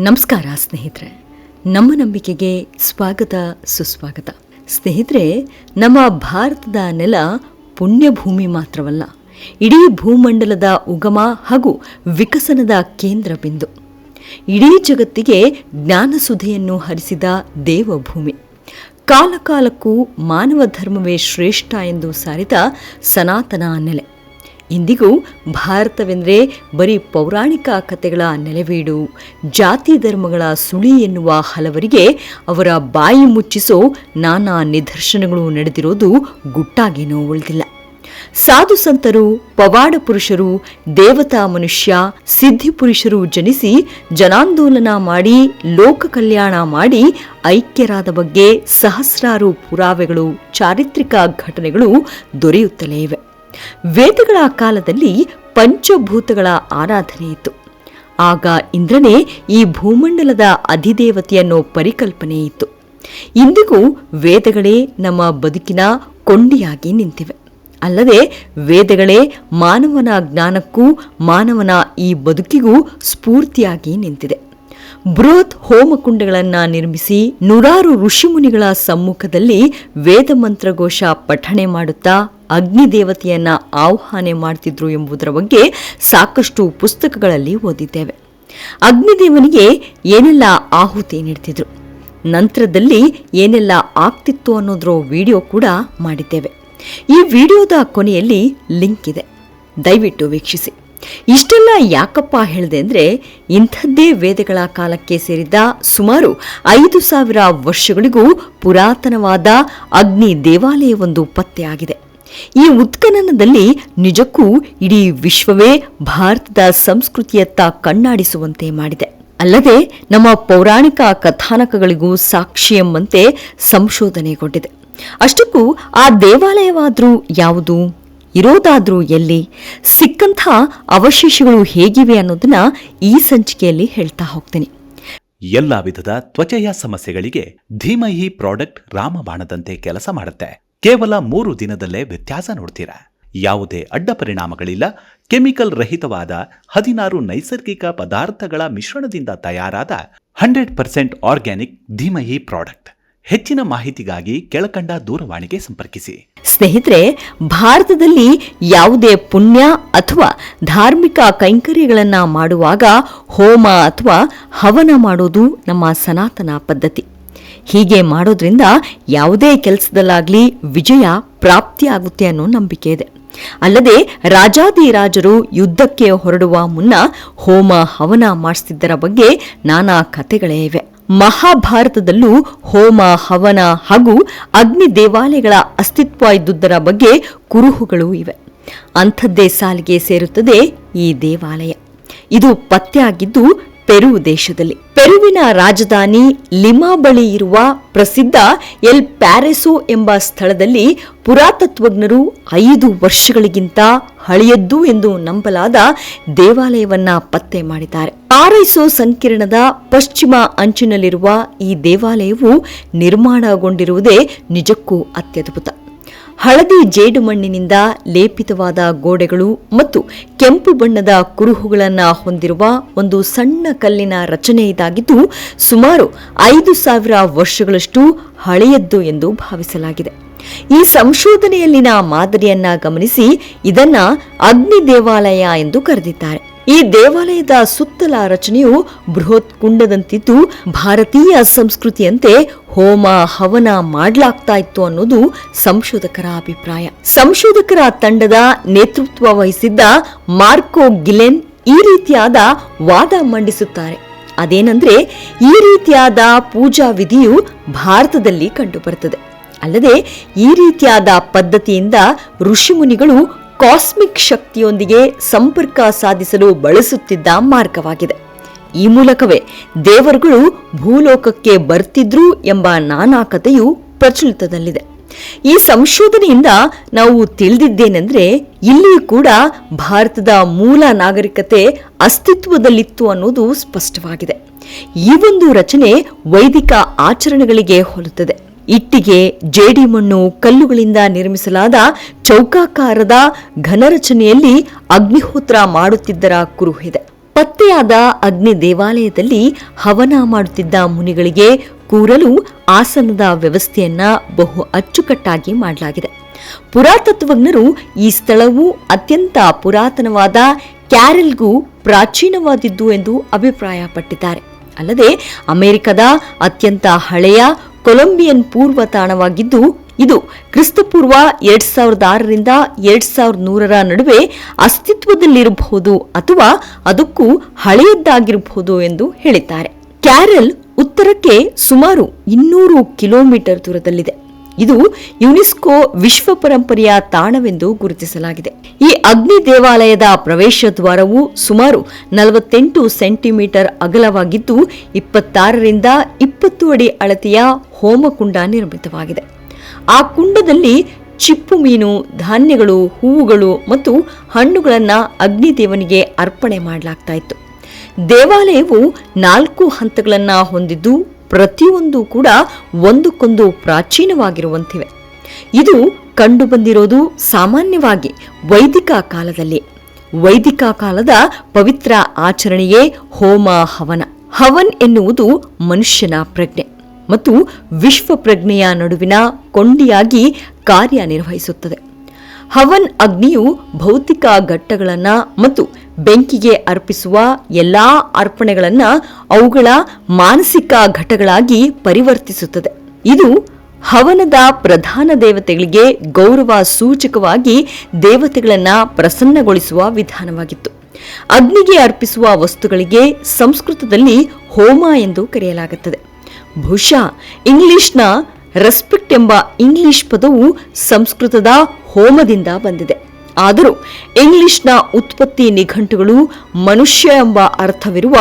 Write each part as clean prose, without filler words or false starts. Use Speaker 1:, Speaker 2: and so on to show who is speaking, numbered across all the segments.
Speaker 1: ನಮಸ್ಕಾರ ಸ್ನೇಹಿತರೆ, ನಮ್ಮ ನಂಬಿಕೆಗೆ ಸ್ವಾಗತ ಸುಸ್ವಾಗತ. ಸ್ನೇಹಿತರೆ, ನಮ್ಮ ಭಾರತದ ನೆಲ ಪುಣ್ಯಭೂಮಿ ಮಾತ್ರವಲ್ಲ, ಇಡೀ ಭೂಮಂಡಲದ ಉಗಮ ಹಾಗೂ ವಿಕಸನದ ಕೇಂದ್ರ ಬಿಂದು. ಇಡೀ ಜಗತ್ತಿಗೆ ಜ್ಞಾನಸುಧೆಯನ್ನು ಹರಿಸಿದ ದೇವಭೂಮಿ. ಕಾಲಕಾಲಕ್ಕೂ ಮಾನವ ಧರ್ಮವೇ ಶ್ರೇಷ್ಠ ಎಂದು ಸಾರಿದ ಸನಾತನ ನೆಲೆ. ಇಂದಿಗೂ ಭಾರತವೆಂದರೆ ಬರೀ ಪೌರಾಣಿಕ ಕಥೆಗಳ ನೆಲೆವೀಡು, ಜಾತಿ ಧರ್ಮಗಳ ಸುಳಿ ಎನ್ನುವ ಹಲವರಿಗೆ ಅವರ ಬಾಯಿ ಮುಚ್ಚಿಸೋ ನಾನಾ ನಿದರ್ಶನಗಳು ನಡೆದಿರೋದು ಗುಟ್ಟಾಗೇನೋ ಉಳಿದಿಲ್ಲ. ಸಾಧು ಸಂತರು, ಪವಾಡ ಪುರುಷರು, ದೇವತಾ ಮನುಷ್ಯ, ಸಿದ್ಧಿ ಪುರುಷರು ಜನಿಸಿ ಜನಾಂದೋಲನ ಮಾಡಿ ಲೋಕ ಕಲ್ಯಾಣ ಮಾಡಿ ಐಕ್ಯರಾದ ಬಗ್ಗೆ ಸಹಸ್ರಾರು ಪುರಾವೆಗಳು, ಚಾರಿತ್ರಿಕ ಘಟನೆಗಳು ದೊರೆಯುತ್ತಲೇ ಇವೆ. ವೇದಗಳ ಕಾಲದಲ್ಲಿ ಪಂಚಭೂತಗಳ ಆರಾಧನೆ ಇತ್ತು. ಆಗ ಇಂದ್ರನೇ ಈ ಭೂಮಂಡಲದ ಅಧಿದೇವತೆಯನ್ನೋ ಪರಿಕಲ್ಪನೆ ಇತ್ತು. ಇಂದಿಗೂ ವೇದಗಳೇ ನಮ್ಮ ಬದುಕಿನ ಕೊಂಡಿಯಾಗಿ ನಿಂತಿವೆ. ಅಲ್ಲದೆ ವೇದಗಳೇ ಮಾನವನ ಜ್ಞಾನಕ್ಕೂ ಮಾನವನ ಈ ಬದುಕಿಗೂ ಸ್ಫೂರ್ತಿಯಾಗಿ ನಿಂತಿದೆ. ಬೃಹತ್ ಹೋಮಕುಂಡಗಳನ್ನು ನಿರ್ಮಿಸಿ ನೂರಾರು ಋಷಿಮುನಿಗಳ ಸಮ್ಮುಖದಲ್ಲಿ ವೇದ ಮಂತ್ರಘೋಷ ಪಠಣೆ ಮಾಡುತ್ತಾ ಅಗ್ನಿದೇವತೆಯನ್ನ ಆಹ್ವಾನ ಮಾಡ್ತಿದ್ರು ಎಂಬುದರ ಬಗ್ಗೆ ಸಾಕಷ್ಟು ಪುಸ್ತಕಗಳಲ್ಲಿ ಓದಿದ್ದೇವೆ. ಅಗ್ನಿದೇವನಿಗೆ ಏನೆಲ್ಲ ಆಹುತಿ ನೀಡ್ತಿದ್ರು, ನಂತರದಲ್ಲಿ ಏನೆಲ್ಲ ಆಗ್ತಿತ್ತು ಅನ್ನೋದ್ರ ವಿಡಿಯೋ ಕೂಡ ಮಾಡಿದ್ದೇವೆ. ಈ ವಿಡಿಯೋದ ಕೊನೆಯಲ್ಲಿ ಲಿಂಕ್ ಇದೆ, ದಯವಿಟ್ಟು ವೀಕ್ಷಿಸಿ. ಇಷ್ಟೆಲ್ಲ ಯಾಕಪ್ಪ ಹೇಳಿದೆ ಅಂದರೆ, ಇಂಥದ್ದೇ ವೇದಗಳ ಕಾಲಕ್ಕೆ ಸೇರಿದ ಸುಮಾರು 5,000 ವರ್ಷಗಳಿಗೂ ಪುರಾತನವಾದ ಅಗ್ನಿ ದೇವಾಲಯವೊಂದು ಪತ್ತೆಯಾಗಿದೆ. ಈ ಉತ್ಖನನದಲ್ಲಿ ನಿಜಕ್ಕೂ ಇಡೀ ವಿಶ್ವವೇ ಭಾರತದ ಸಂಸ್ಕೃತಿಯತ್ತ ಕಣ್ಣಾಡಿಸುವಂತೆ ಮಾಡಿದೆ. ಅಲ್ಲದೆ ನಮ್ಮ ಪೌರಾಣಿಕ ಕಥಾನಕಗಳಿಗೂ ಸಾಕ್ಷಿ ಎಂಬಂತೆ ಸಂಶೋಧನೆಗೊಂಡಿದೆ. ಅಷ್ಟಕ್ಕೂ ಆ ದೇವಾಲಯವಾದ್ರೂ ಯಾವುದು, ಇರೋದಾದ್ರೂ ಎಲ್ಲಿ, ಸಿಕ್ಕಂಥ ಅವಶೇಷಗಳು ಹೇಗಿವೆ ಅನ್ನೋದನ್ನ ಈ ಸಂಚಿಕೆಯಲ್ಲಿ ಹೇಳ್ತಾ ಹೋಗ್ತೀನಿ.
Speaker 2: ಎಲ್ಲಾ ವಿಧದ ತ್ವಚೆಯ ಸಮಸ್ಯೆಗಳಿಗೆ ಧೀಮಹಿ ಪ್ರಾಡಕ್ಟ್ ರಾಮಬಾಣದಂತೆ ಕೆಲಸ ಮಾಡುತ್ತೆ. ಕೇವಲ 3 ದಿನದಲ್ಲೇ ವ್ಯತ್ಯಾಸ ನೋಡ್ತೀರಾ. ಯಾವುದೇ ಅಡ್ಡ ಪರಿಣಾಮಗಳಿಲ್ಲ. ಕೆಮಿಕಲ್ ರಹಿತವಾದ 16 ನೈಸರ್ಗಿಕ ಪದಾರ್ಥಗಳ ಮಿಶ್ರಣದಿಂದ ತಯಾರಾದ 100% ಆರ್ಗ್ಯಾನಿಕ್ ಧೀಮಹಿ ಪ್ರಾಡಕ್ಟ್. ಹೆಚ್ಚಿನ ಮಾಹಿತಿಗಾಗಿ ಕೆಳಕಂಡ ದೂರವಾಣಿಗೆ ಸಂಪರ್ಕಿಸಿ.
Speaker 1: ಸ್ನೇಹಿತರೆ, ಭಾರತದಲ್ಲಿ ಯಾವುದೇ ಪುಣ್ಯ ಅಥವಾ ಧಾರ್ಮಿಕ ಕೈಂಕರ್ಯಗಳನ್ನ ಮಾಡುವಾಗ ಹೋಮ ಅಥವಾ ಹವನ ಮಾಡೋದು ನಮ್ಮ ಸನಾತನ ಪದ್ಧತಿ. ಹೀಗೆ ಮಾಡೋದ್ರಿಂದ ಯಾವುದೇ ಕೆಲಸದಲ್ಲಾಗ್ಲಿ ವಿಜಯ ಪ್ರಾಪ್ತಿಯಾಗುತ್ತೆ ಅನ್ನೋ ನಂಬಿಕೆ ಇದೆ. ಅಲ್ಲದೆ ರಾಜಾದಿರಾಜರು ಯುದ್ಧಕ್ಕೆ ಹೊರಡುವ ಮುನ್ನ ಹೋಮ ಹವನ ಮಾಡಿಸ್ತಿದ್ದರ ಬಗ್ಗೆ ನಾನಾ ಕಥೆಗಳೇ ಇವೆ. ಮಹಾಭಾರತದಲ್ಲೂ ಹೋಮ ಹವನ ಹಾಗೂ ಅಗ್ನಿ ದೇವಾಲಯಗಳ ಅಸ್ತಿತ್ವ ಇದ್ದುದರ ಬಗ್ಗೆ ಕುರುಹುಗಳು ಇವೆ. ಅಂಥದ್ದೇ ಸಾಲಿಗೆ ಸೇರುತ್ತದೆ ಈ ದೇವಾಲಯ. ಇದು ಪತ್ತೆಯಾಗಿದ್ದು ಪೆರು ದೇಶದಲ್ಲಿ. ಪೆರುವಿನ ರಾಜಧಾನಿ ಲಿಮಾ ಬಳಿ ಇರುವ ಪ್ರಸಿದ್ಧ ಎಲ್ ಪ್ಯಾರೆಸೋ ಎಂಬ ಸ್ಥಳದಲ್ಲಿ ಪುರಾತತ್ವಜ್ಞರು 5 ವರ್ಷಗಳಿಗಿಂತ ಹಳೆಯದ್ದು ಎಂದು ನಂಬಲಾದ ದೇವಾಲಯವನ್ನ ಪತ್ತೆ ಮಾಡಿದ್ದಾರೆ. ಪಾರೈಸೋ ಸಂಕೀರ್ಣದ ಪಶ್ಚಿಮ ಅಂಚಿನಲ್ಲಿರುವ ಈ ದೇವಾಲಯವು ನಿರ್ಮಾಣಗೊಂಡಿರುವುದೇ ನಿಜಕ್ಕೂ ಅತ್ಯದ್ಭುತ. ಹಳದಿ ಜೇಡು ಮಣ್ಣಿನಿಂದ ಲೇಪಿತವಾದ ಗೋಡೆಗಳು ಮತ್ತು ಕೆಂಪು ಬಣ್ಣದ ಕುರುಹುಗಳನ್ನು ಹೊಂದಿರುವ ಒಂದು ಸಣ್ಣ ಕಲ್ಲಿನ ರಚನೆ ಇದಾಗಿದ್ದು ಸುಮಾರು 5,000 ವರ್ಷಗಳಷ್ಟು ಹಳೆಯದ್ದು ಎಂದು ಭಾವಿಸಲಾಗಿದೆ. ಈ ಸಂಶೋಧನೆಯಲ್ಲಿನ ಮಾದರಿಯನ್ನ ಗಮನಿಸಿ ಇದನ್ನ ಅಗ್ನಿ ದೇವಾಲಯ ಎಂದು ಕರೆದಿದ್ದಾರೆ. ಈ ದೇವಾಲಯದ ಸುತ್ತಲ ರಚನೆಯು ಬೃಹತ್ ಕುಂಡದಂತಿದ್ದು ಭಾರತೀಯ ಸಂಸ್ಕೃತಿಯಂತೆ ಹೋಮ ಹವನ ಮಾಡಲಾಗ್ತಾ ಇತ್ತು ಅನ್ನೋದು ಸಂಶೋಧಕರ ಅಭಿಪ್ರಾಯ. ಸಂಶೋಧಕರ ತಂಡದ ನೇತೃತ್ವ ವಹಿಸಿದ್ದ ಮಾರ್ಕೋ ಗಿಲೆನ್ ಈ ರೀತಿಯಾದ ವಾದ ಮಂಡಿಸುತ್ತಾರೆ. ಅದೇನೆಂದ್ರೆ, ಈ ರೀತಿಯಾದ ಪೂಜಾ ವಿಧಿಯು ಭಾರತದಲ್ಲಿ ಕಂಡುಬರುತ್ತದೆ. ಅಲ್ಲದೆ ಈ ರೀತಿಯಾದ ಪದ್ಧತಿಯಿಂದ ಋಷಿಮುನಿಗಳು ಕಾಸ್ಮಿಕ್ ಶಕ್ತಿಯೊಂದಿಗೆ ಸಂಪರ್ಕ ಸಾಧಿಸಲು ಬಳಸುತ್ತಿದ್ದ ಮಾರ್ಗವಾಗಿದೆ. ಈ ಮೂಲಕವೇ ದೇವರುಗಳು ಭೂಲೋಕಕ್ಕೆ ಬರ್ತಿದ್ರು ಎಂಬ ನಾನಾ ಕಥೆಯು ಪ್ರಚಲಿತದಲ್ಲಿದೆ. ಈ ಸಂಶೋಧನೆಯಿಂದ ನಾವು ತಿಳಿದಿದ್ದೇನೆಂದ್ರೆ, ಇಲ್ಲಿ ಕೂಡ ಭಾರತದ ಮೂಲ ನಾಗರಿಕತೆ ಅಸ್ತಿತ್ವದಲ್ಲಿತ್ತು ಅನ್ನೋದು ಸ್ಪಷ್ಟವಾಗಿದೆ. ಈ ಒಂದು ರಚನೆ ವೈದಿಕ ಆಚರಣೆಗಳಿಗೆ ಹೋಲುತ್ತದೆ. ಇಟ್ಟಿಗೆ, ಜೇಡಿಮಣ್ಣು, ಕಲ್ಲುಗಳಿಂದ ನಿರ್ಮಿಸಲಾದ ಚೌಕಾಕಾರದ ಘನರಚನೆಯಲ್ಲಿ ಅಗ್ನಿಹೋತ್ರ ಮಾಡುತ್ತಿದ್ದರ ಕುರುಹಿದೆ. ಪತ್ತೆಯಾದ ಅಗ್ನಿ ದೇವಾಲಯದಲ್ಲಿ ಹವನ ಮಾಡುತ್ತಿದ್ದ ಮುನಿಗಳಿಗೆ ಕೂರಲು ಆಸನದ ವ್ಯವಸ್ಥೆಯನ್ನ ಬಹು ಅಚ್ಚುಕಟ್ಟಾಗಿ ಮಾಡಲಾಗಿದೆ. ಪುರಾತತ್ವಜ್ಞರು ಈ ಸ್ಥಳವು ಅತ್ಯಂತ ಪುರಾತನವಾದ ಕ್ಯಾರೆಲ್ಗೂ ಪ್ರಾಚೀನವಾದಿದ್ದು ಎಂದು ಅಭಿಪ್ರಾಯಪಟ್ಟಿದ್ದಾರೆ. ಅಲ್ಲದೆ ಅಮೆರಿಕದ ಅತ್ಯಂತ ಹಳೆಯ ಕೊಲಂಬಿಯನ್ ಪೂರ್ವ ತಾಣವಾಗಿದ್ದು ಇದು ಕ್ರಿಸ್ತಪೂರ್ವ 2006ರಿಂದ 2100ರ ನಡುವೆ ಅಸ್ತಿತ್ವದಲ್ಲಿರಬಹುದು ಅಥವಾ ಅದಕ್ಕೂ ಹಳೆಯದ್ದಾಗಿರಬಹುದು ಎಂದು ಹೇಳಿದ್ದಾರೆ. ಕ್ಯಾರೆಲ್ ಉತ್ತರಕ್ಕೆ ಸುಮಾರು 200 ಕಿಲೋಮೀಟರ್ ದೂರದಲ್ಲಿದೆ. ಇದು ಯುನೆಸ್ಕೋ ವಿಶ್ವ ಪರಂಪರೆಯ ತಾಣವೆಂದು ಗುರುತಿಸಲಾಗಿದೆ. ಈ ಅಗ್ನಿ ದೇವಾಲಯದ ಪ್ರವೇಶ ದ್ವಾರವು ಸುಮಾರು 48 ಸೆಂಟಿಮೀಟರ್ ಅಗಲವಾಗಿದ್ದು 26ರಿಂದ 20 ಅಡಿ ಅಳತೆಯ ಹೋಮಕುಂಡ ನಿರ್ಮಿತವಾಗಿದೆ. ಆ ಕುಂಡದಲ್ಲಿ ಚಿಪ್ಪು ಮೀನು, ಧಾನ್ಯಗಳು, ಹೂವುಗಳು ಮತ್ತು ಹಣ್ಣುಗಳನ್ನು ಅಗ್ನಿದೇವನಿಗೆ ಅರ್ಪಣೆ ಮಾಡಲಾಗ್ತಾ ಇತ್ತು. ದೇವಾಲಯವು 4 ಹಂತಗಳನ್ನು ಹೊಂದಿದ್ದು ಪ್ರತಿಯೊಂದು ಕೂಡ ಒಂದಕ್ಕೊಂದು ಪ್ರಾಚೀನವಾಗಿರುವಂತಿವೆ. ಇದು ಕಂಡುಬಂದಿರೋದು ಸಾಮಾನ್ಯವಾಗಿ ವೈದಿಕ ಕಾಲದಲ್ಲಿ. ವೈದಿಕ ಕಾಲದ ಪವಿತ್ರ ಆಚರಣೆಯೇ ಹೋಮ ಹವನ. ಹವನ್ ಎನ್ನುವುದು ಮನುಷ್ಯನ ಪ್ರಜ್ಞೆ ಮತ್ತು ವಿಶ್ವ ಪ್ರಜ್ಞೆಯ ನಡುವಿನ ಕೊಂಡಿಯಾಗಿ ಕಾರ್ಯನಿರ್ವಹಿಸುತ್ತದೆ. ಹವನ್ ಅಗ್ನಿಯು ಭೌತಿಕ ಘಟ್ಟಗಳನ್ನು ಮತ್ತು ಬೆಂಕಿಗೆ ಅರ್ಪಿಸುವ ಎಲ್ಲಾ ಅರ್ಪಣೆಗಳನ್ನು ಅವುಗಳ ಮಾನಸಿಕ ಘಟಗಳಾಗಿ ಪರಿವರ್ತಿಸುತ್ತದೆ. ಇದು ಹವನದ ಪ್ರಧಾನ ದೇವತೆಗಳಿಗೆ ಗೌರವ ಸೂಚಕವಾಗಿ ದೇವತೆಗಳನ್ನು ಪ್ರಸನ್ನಗೊಳಿಸುವ ವಿಧಾನವಾಗಿತ್ತು. ಅಗ್ನಿಗೆ ಅರ್ಪಿಸುವ ವಸ್ತುಗಳಿಗೆ ಸಂಸ್ಕೃತದಲ್ಲಿ ಹೋಮ ಎಂದು ಕರೆಯಲಾಗುತ್ತದೆ. ಬಹುಶಃ ಇಂಗ್ಲಿಷ್ನ ರೆಸ್ಪೆಕ್ಟ್ ಎಂಬ ಇಂಗ್ಲಿಷ್ ಪದವು ಸಂಸ್ಕೃತದ ಹೋಮದಿಂದ ಬಂದಿದೆ. ಆದರೂ ಇಂಗ್ಲಿಷ್ನ ಉತ್ಪತ್ತಿ ನಿಘಂಟುಗಳು ಮನುಷ್ಯ ಎಂಬ ಅರ್ಥವಿರುವ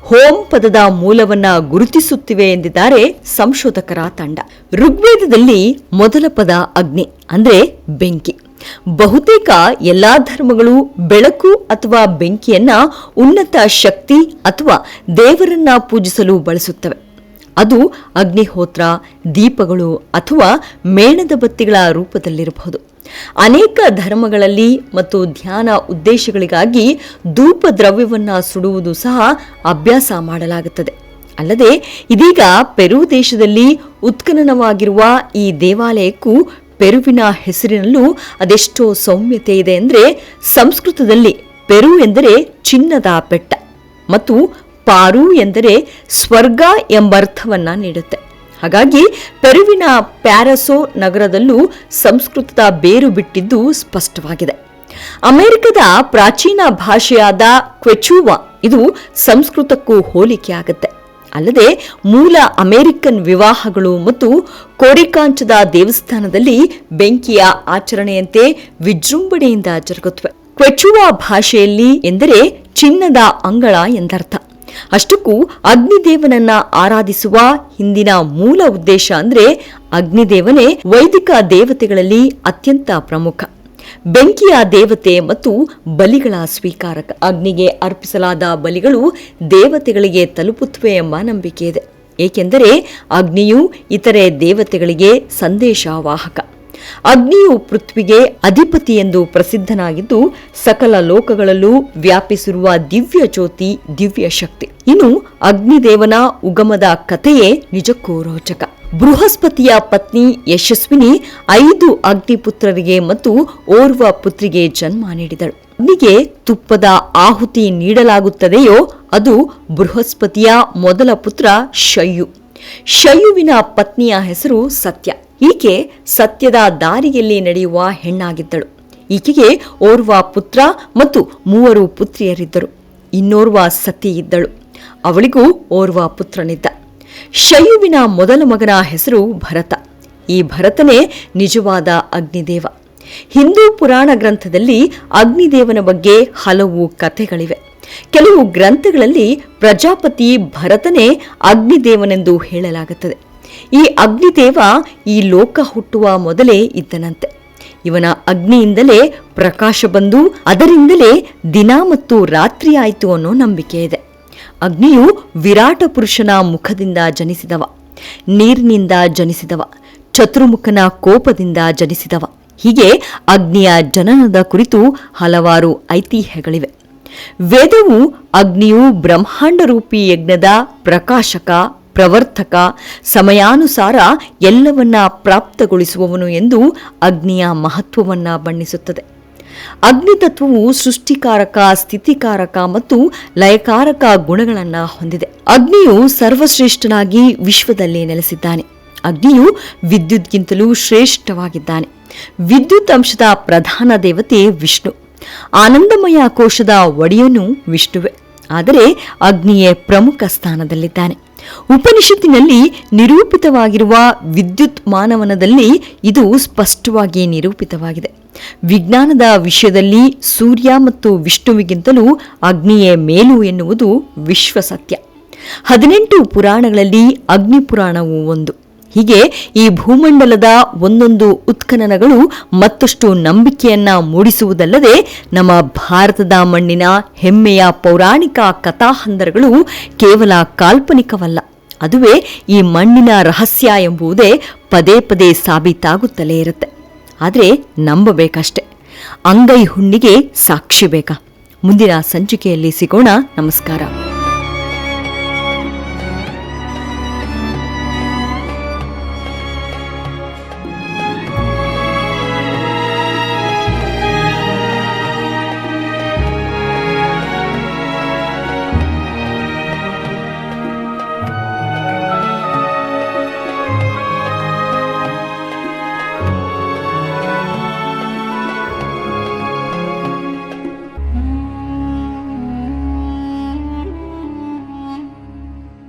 Speaker 1: ಹೋಮ್ ಪದದ ಮೂಲವನ್ನ ಗುರುತಿಸುತ್ತಿವೆ ಎಂದಿದ್ದಾರೆ ಸಂಶೋಧಕರ ತಂಡ. ಋಗ್ವೇದದಲ್ಲಿ ಮೊದಲ ಪದ ಅಗ್ನಿ ಅಂದ್ರೆ ಬೆಂಕಿ. ಬಹುತೇಕ ಎಲ್ಲಾ ಧರ್ಮಗಳು ಬೆಳಕು ಅಥವಾ ಬೆಂಕಿಯನ್ನ ಉನ್ನತ ಶಕ್ತಿ ಅಥವಾ ದೇವರನ್ನ ಪೂಜಿಸಲು ಬಳಸುತ್ತವೆ. ಅದು ಅಗ್ನಿಹೋತ್ರ, ದೀಪಗಳು ಅಥವಾ ಮೇಣದ ಬತ್ತಿಗಳ ರೂಪದಲ್ಲಿರಬಹುದು. ಅನೇಕ ಧರ್ಮಗಳಲ್ಲಿ ಮತ್ತು ಧ್ಯಾನ ಉದ್ದೇಶಗಳಿಗಾಗಿ ಧೂಪ ದ್ರವ್ಯವನ್ನ ಸುಡುವುದು ಸಹ ಅಭ್ಯಾಸ ಮಾಡಲಾಗುತ್ತದೆ. ಅಲ್ಲದೆ ಇದೀಗ ಪೆರು ದೇಶದಲ್ಲಿ ಉತ್ಖನನವಾಗಿರುವ ಈ ದೇವಾಲಯಕ್ಕೂ ಪೆರುವಿನ ಹೆಸರಿನಲ್ಲೂ ಅದೆಷ್ಟೋ ಸೌಮ್ಯತೆ ಇದೆ ಅಂದರೆ, ಸಂಸ್ಕೃತದಲ್ಲಿ ಪೆರು ಎಂದರೆ ಚಿನ್ನದ ಬೆಟ್ಟ ಮತ್ತು ಪಾರು ಎಂದರೆ ಸ್ವರ್ಗ ಎಂಬರ್ಥವನ್ನ ನೀಡುತ್ತೆ. ಹಾಗಾಗಿ ಪೆರುವಿನ ಪ್ಯಾರಸೋ ನಗರದಲ್ಲೂ ಸಂಸ್ಕೃತದ ಬೇರು ಬಿಟ್ಟಿದ್ದು ಸ್ಪಷ್ಟವಾಗಿದೆ. ಅಮೆರಿಕದ ಪ್ರಾಚೀನ ಭಾಷೆಯಾದ ಕ್ವೆಚುವಾ ಇದು ಸಂಸ್ಕೃತಕ್ಕೂ ಹೋಲಿಕೆಯಾಗುತ್ತೆ. ಅಲ್ಲದೆ ಮೂಲ ಅಮೆರಿಕನ್ ವಿವಾಹಗಳು ಮತ್ತು ಕೋರಿಕಾಂಚದ ದೇವಸ್ಥಾನದಲ್ಲಿ ಬೆಂಕಿಯ ಆಚರಣೆಯಂತೆ ವಿಜೃಂಭಣೆಯಿಂದ ಜರುಗುತ್ತವೆ. ಕ್ವೆಚುವಾ ಭಾಷೆಯಲ್ಲಿ ಎಂದರೆ ಚಿನ್ನದ ಅಂಗಳ ಎಂದರ್ಥ. ಅಷ್ಟಕ್ಕೂ ಅಗ್ನಿದೇವನನ್ನ ಆರಾಧಿಸುವ ಹಿಂದಿನ ಮೂಲ ಉದ್ದೇಶ ಅಂದ್ರೆ ಅಗ್ನಿದೇವನೇ ವೈದಿಕ ದೇವತೆಗಳಲ್ಲಿ ಅತ್ಯಂತ ಪ್ರಮುಖ, ಬೆಂಕಿಯ ದೇವತೆ ಮತ್ತು ಬಲಿಗಳ ಸ್ವೀಕಾರಕ. ಅಗ್ನಿಗೆ ಅರ್ಪಿಸಲಾದ ಬಲಿಗಳು ದೇವತೆಗಳಿಗೆ ತಲುಪುತ್ತವೆ ಎಂಬ ನಂಬಿಕೆ ಇದೆ. ಏಕೆಂದರೆ ಅಗ್ನಿಯು ಇತರೆ ದೇವತೆಗಳಿಗೆ ಸಂದೇಶವಾಹಕ. ಅಗ್ನಿಯು ಪೃಥ್ವಿಗೆ ಅಧಿಪತಿ ಎಂದು ಪ್ರಸಿದ್ಧನಾಗಿದ್ದು ಸಕಲ ಲೋಕಗಳಲ್ಲೂ ವ್ಯಾಪಿಸಿರುವ ದಿವ್ಯ ಜ್ಯೋತಿ, ದಿವ್ಯ ಶಕ್ತಿ. ಇನ್ನು ಅಗ್ನಿದೇವನ ಉಗಮದ ಕಥೆಯೇ ನಿಜಕ್ಕೂ ರೋಚಕ. ಬೃಹಸ್ಪತಿಯ ಪತ್ನಿ ಯಶಸ್ವಿನಿ 5 ಅಗ್ನಿಪುತ್ರರಿಗೆ ಮತ್ತು ಓರ್ವ ಪುತ್ರಿಗೆ ಜನ್ಮ ನೀಡಿದಳು. ಅಗ್ನಿಗೆ ತುಪ್ಪದ ಆಹುತಿ ನೀಡಲಾಗುತ್ತದೆಯೋ ಅದು ಬೃಹಸ್ಪತಿಯ ಮೊದಲ ಪುತ್ರ ಶಯು. ಶಯುವಿನ ಪತ್ನಿಯ ಹೆಸರು ಸತ್ಯ. ಈಕೆ ಸತ್ಯದ ದಾರಿಯಲ್ಲಿ ನಡೆಯುವ ಹೆಣ್ಣಾಗಿದ್ದಳು. ಈಕೆಗೆ ಓರ್ವ ಪುತ್ರ ಮತ್ತು 3 ಪುತ್ರಿಯರಿದ್ದರು. ಇನ್ನೋರ್ವ ಸತಿ ಇದ್ದಳು. ಅವಳಿಗೂ ಓರ್ವ ಪುತ್ರನಿದ್ದ. ಶಯುವಿನ ಮೊದಲ ಮಗನ ಹೆಸರು ಭರತ. ಈ ಭರತನೇ ನಿಜವಾದ ಅಗ್ನಿದೇವ. ಹಿಂದೂ ಪುರಾಣ ಗ್ರಂಥದಲ್ಲಿ ಅಗ್ನಿದೇವನ ಬಗ್ಗೆ ಹಲವು ಕಥೆಗಳಿವೆ. ಕೆಲವು ಗ್ರಂಥಗಳಲ್ಲಿ ಪ್ರಜಾಪತಿ ಭರತನೇ ಅಗ್ನಿದೇವನೆಂದು ಹೇಳಲಾಗುತ್ತದೆ. ಈ ಅಗ್ನಿದೇವ ಈ ಲೋಕ ಹುಟ್ಟುವ ಮೊದಲೇ ಇದ್ದನಂತೆ. ಇವನ ಅಗ್ನಿಯಿಂದಲೇ ಪ್ರಕಾಶ ಬಂದು ಅದರಿಂದಲೇ ದಿನ ಮತ್ತು ರಾತ್ರಿ ಆಯಿತು ಅನ್ನೋ ನಂಬಿಕೆ ಇದೆ. ಅಗ್ನಿಯು ವಿರಾಟ ಪುರುಷನ ಮುಖದಿಂದ ಜನಿಸಿದವ, ನೀರಿನಿಂದ ಜನಿಸಿದವ, ಚತುರ್ಮುಖನ ಕೋಪದಿಂದ ಜನಿಸಿದವ. ಹೀಗೆ ಅಗ್ನಿಯ ಜನನದ ಕುರಿತು ಹಲವಾರು ಐತಿಹ್ಯಗಳಿವೆ. ವೇದವು ಅಗ್ನಿಯು ಬ್ರಹ್ಮಾಂಡ ರೂಪಿ ಯಜ್ಞದ ಪ್ರಕಾಶಕ, ಪ್ರವರ್ತಕ, ಸಮಯಾನುಸಾರ ಎಲ್ಲವನ್ನ ಪ್ರಾಪ್ತಗೊಳಿಸುವವನು ಎಂದು ಅಗ್ನಿಯ ಮಹತ್ವವನ್ನ ಬಣ್ಣಿಸುತ್ತದೆ. ಅಗ್ನಿತತ್ವವು ಸೃಷ್ಟಿಕಾರಕ, ಸ್ಥಿತಿಕಾರಕ ಮತ್ತು ಲಯಕಾರಕ ಗುಣಗಳನ್ನು ಹೊಂದಿದೆ. ಅಗ್ನಿಯು ಸರ್ವಶ್ರೇಷ್ಠನಾಗಿ ವಿಶ್ವದಲ್ಲಿ ನೆಲೆಸಿದ್ದಾನೆ. ಅಗ್ನಿಯು ವಿದ್ಯುತ್ಗಿಂತಲೂ ಶ್ರೇಷ್ಠವಾಗಿದ್ದಾನೆ. ವಿದ್ಯುತ್ ಅಂಶದ ಪ್ರಧಾನ ದೇವತೆ ವಿಷ್ಣು. ಆನಂದಮಯ ಕೋಶದ ಒಡೆಯನು ವಿಷ್ಣುವೆ. ಆದರೆ ಅಗ್ನಿಯೇ ಪ್ರಮುಖ ಸ್ಥಾನದಲ್ಲಿದ್ದಾನೆ. ಉಪನಿಷತ್ತಿನಲ್ಲಿ ನಿರೂಪಿತವಾಗಿರುವ ವಿದ್ಯುತ್ ಮಾನವನದಲ್ಲಿ ಇದು ಸ್ಪಷ್ಟವಾಗಿ ನಿರೂಪಿತವಾಗಿದೆ. ವಿಜ್ಞಾನದ ವಿಷಯದಲ್ಲಿ ಸೂರ್ಯ ಮತ್ತು ವಿಷ್ಣುವಿಗಿಂತಲೂ ಅಗ್ನಿಯೇ ಮೇಲು ಎನ್ನುವುದು ವಿಶ್ವಸತ್ಯ. 18 ಪುರಾಣಗಳಲ್ಲಿ ಅಗ್ನಿ ಪುರಾಣವೂ ಒಂದು. ಹೀಗೆ ಈ ಭೂಮಂಡಲದ ಒಂದೊಂದು ಉತ್ಖನನಗಳು ಮತ್ತಷ್ಟು ನಂಬಿಕೆಯನ್ನ ಮೂಡಿಸುವುದಲ್ಲದೆ ನಮ್ಮ ಭಾರತದ ಮಣ್ಣಿನ ಹೆಮ್ಮೆಯ ಪೌರಾಣಿಕ ಕಥಾಹಂದರಗಳು ಕೇವಲ ಕಾಲ್ಪನಿಕವಲ್ಲ, ಅದುವೇ ಈ ಮಣ್ಣಿನ ರಹಸ್ಯ ಎಂಬುದೇ ಪದೇ ಪದೇ ಸಾಬೀತಾಗುತ್ತಲೇ ಇರುತ್ತೆ. ಆದರೆ ನಂಬಬೇಕಷ್ಟೆ. ಅಂಗೈ ಹುಣ್ಣಿಗೆ ಸಾಕ್ಷಿ ಬೇಕಾ? ಮುಂದಿನ ಸಂಚಿಕೆಯಲ್ಲಿ ಸಿಗೋಣ. ನಮಸ್ಕಾರ.